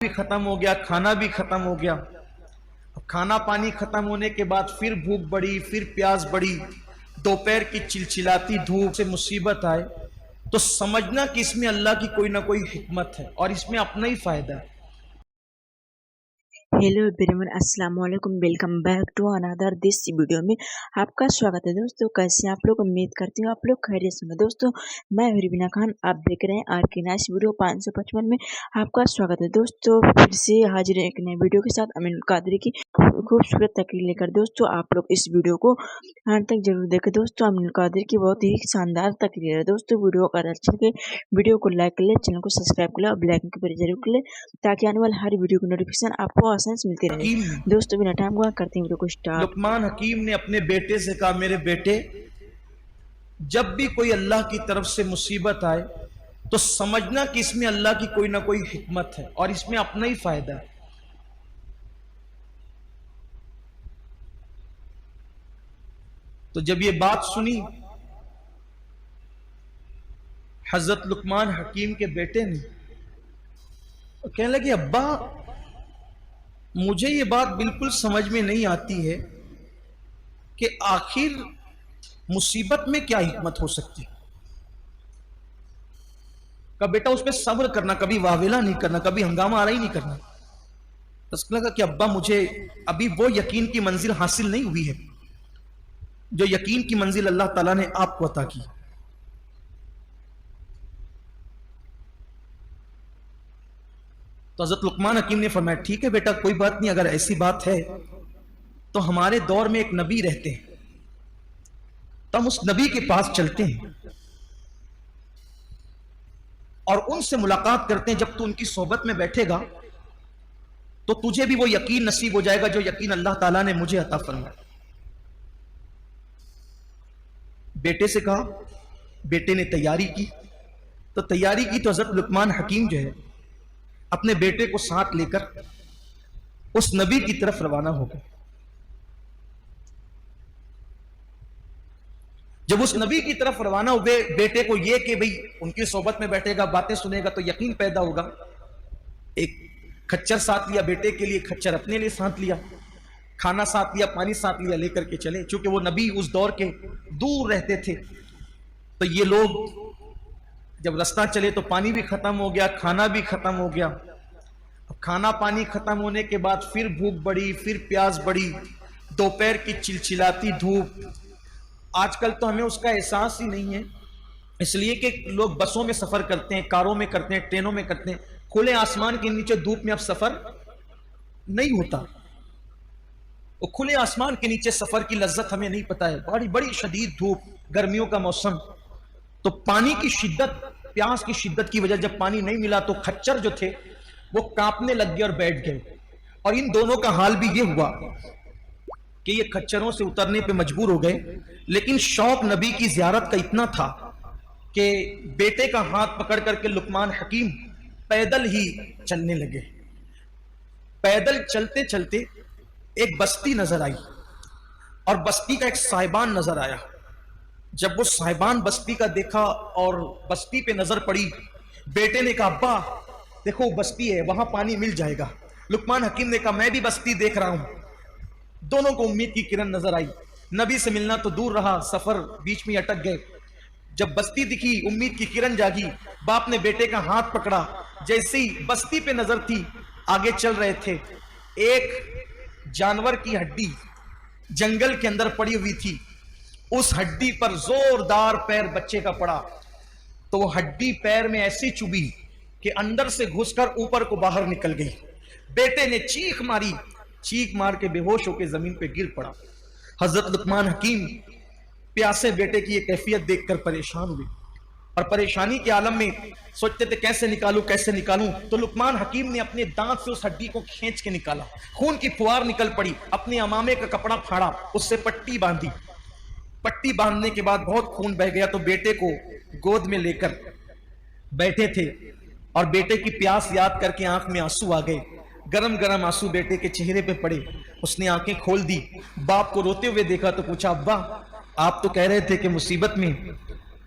بھی ختم ہو گیا، کھانا بھی ختم ہو گیا. کھانا پانی ختم ہونے کے بعد پھر بھوک بڑھی، پھر پیاس بڑھی، دوپہر کی چلچلاتی دھوپ سے مصیبت آئے تو سمجھنا کہ اس میں اللہ کی کوئی نہ کوئی حکمت ہے اور اس میں اپنا ہی فائدہ ہے. ہیلو ایوریون، السلام علیکم، ویلکم بیک ٹو اندر دس ویڈیو میں آپ کا سواگت ہے. دوستوں کیسے آپ لوگ؟ امید کرتی ہوں آپ لوگ خیریت سے ہیں. دوستوں میں ریبینہ خان، آپ دیکھ رہے ہیں آر کے نائس ویڈیو 555 میں آپ کا سواگت ہے. دوستوں پھر سے حاضر ہے ایک نئے ویڈیو کے ساتھ امین القادری کی خوبصورت تقریر لے کر. دوستوں آپ لوگ اس ویڈیو کو آخر تک ضرور دیکھیں. دوستوں امین القادری کی بہت ہی شاندار تقریر ہے. دوستوں ویڈیو اگر اچھا لگے ویڈیو کو لائک کر لیں، چینل کو سبسکرائب کر لیں اور بیل آئیکن کو ضرور کر لیں تاکہ آنے والے ہر ویڈیو کی نوٹیفیکیشن آپ کو ملتی رہے. دوستو بنا ٹائم گوا کرتے ہیں ویڈیو کو سٹارٹ. لقمان حکیم نے اپنے بیٹے سے کہا، میرے بیٹے جب بھی کوئی اللہ کی طرف سے مصیبت آئے تو سمجھنا کہ اس میں اللہ کی کوئی نہ کوئی حکمت ہے اور اس میں اپنا ہی فائدہ ہے. تو جب یہ بات سنی حضرت لقمان حکیم کے بیٹے نے، کہنے لگے ابا مجھے یہ بات بالکل سمجھ میں نہیں آتی ہے کہ آخر مصیبت میں کیا حکمت ہو سکتی. کہ بیٹا اس پہ صبر کرنا، کبھی واویلا نہیں کرنا، کبھی ہنگامہ آرائی نہیں کرنا. بس لگا کہ ابا مجھے ابھی وہ یقین کی منزل حاصل نہیں ہوئی ہے جو یقین کی منزل اللہ تعالیٰ نے آپ کو عطا کی. تو حضرت لقمان حکیم نے فرمایا ٹھیک ہے بیٹا، کوئی بات نہیں، اگر ایسی بات ہے تو ہمارے دور میں ایک نبی رہتے ہیں تو ہم اس نبی کے پاس چلتے ہیں اور ان سے ملاقات کرتے ہیں. جب تو ان کی صحبت میں بیٹھے گا تو تجھے بھی وہ یقین نصیب ہو جائے گا جو یقین اللہ تعالیٰ نے مجھے عطا فرمایا. بیٹے سے کہا، بیٹے نے تیاری کی. تو تیاری کی تو حضرت لقمان حکیم جو ہے اپنے بیٹے کو ساتھ لے کر اس نبی کی طرف روانہ ہو گئے. جب اس نبی کی طرف روانہ ہوئے، بیٹے کو یہ کہ بھئی ان کی صحبت میں بیٹھے گا، باتیں سنے گا تو یقین پیدا ہوگا. ایک کھچر ساتھ لیا بیٹے کے لیے، کھچر اپنے لیے ساتھ لیا، کھانا ساتھ لیا، پانی ساتھ لیا، لے کر کے چلے. چونکہ وہ نبی اس دور کے دور رہتے تھے تو یہ لوگ جب رستہ چلے تو پانی بھی ختم ہو گیا، کھانا بھی ختم ہو گیا. کھانا پانی ختم ہونے کے بعد پھر بھوک بڑھی، پھر پیاس بڑھی، دوپہر کی چلچلاتی دھوپ. آج کل تو ہمیں اس کا احساس ہی نہیں ہے، اس لیے کہ لوگ بسوں میں سفر کرتے ہیں، کاروں میں کرتے ہیں، ٹرینوں میں کرتے ہیں. کھلے آسمان کے نیچے دھوپ میں اب سفر نہیں ہوتا. وہ کھلے آسمان کے نیچے سفر کی لذت ہمیں نہیں پتا ہے. بڑی بڑی شدید دھوپ، گرمیوں کا موسم، تو پانی کی شدت، پیاس کی شدت کی وجہ جب پانی نہیں ملا تو کھچر جو تھے وہ کانپنے لگ گئے اور بیٹھ گئے. اور ان دونوں کا حال بھی یہ ہوا کہ یہ کھچروں سے اترنے پہ مجبور ہو گئے. لیکن شوق نبی کی زیارت کا اتنا تھا کہ بیٹے کا ہاتھ پکڑ کر کے لقمان حکیم پیدل ہی چلنے لگے. پیدل چلتے چلتے ایک بستی نظر آئی اور بستی کا ایک صاحبان نظر آیا. جب وہ صاحبان بستی کا دیکھا اور بستی پہ نظر پڑی، بیٹے نے کہا ابا دیکھو بستی ہے، وہاں پانی مل جائے گا. لقمان حکیم نے کہا میں بھی بستی دیکھ رہا ہوں. دونوں کو امید کی کرن نظر آئی. نبی سے ملنا تو دور رہا، سفر بیچ میں اٹک گئے. جب بستی دکھی امید کی کرن جاگی. باپ نے بیٹے کا ہاتھ پکڑا، جیسے ہی بستی پہ نظر تھی آگے چل رہے تھے. ایک جانور کی ہڈی جنگل کے اندر پڑی ہوئی تھی، اس ہڈی پر زوردار پیر بچے کا پڑا تو وہ ہڈی پیر میں ایسی چبھی کہ اندر سے گھس کر اوپر کو باہر نکل گئی. بیٹے نے چیخ ماری، چیخ مار کے بے ہوش ہو کے زمین پہ گر پڑا. حضرت لقمان حکیم پیاسے بیٹے کی یہ کیفیت دیکھ کر پریشان ہوئے اور پریشانی کے عالم میں سوچتے تھے کیسے نکالوں کیسے نکالوں. تو لقمان حکیم نے اپنے دانت سے اس ہڈی کو کھینچ کے نکالا. خون کی فوار نکل پڑی. اپنے امامے کا کپڑا پھاڑا، اس سے پٹی باندھی. پٹی باندھنے کے بعد بہت خون بہ گیا تو بیٹے کو گود میں لے کر بیٹھے تھے اور بیٹے کی پیاس یاد کر کے آنکھ میں آنسو آ گئے. گرم گرم آنسو بیٹے کے چہرے پہ پڑے. اس نے آنکھیں کھول دی، باپ کو روتے ہوئے دیکھا تو پوچھا ابا آپ تو کہہ رہے تھے کہ مصیبت میں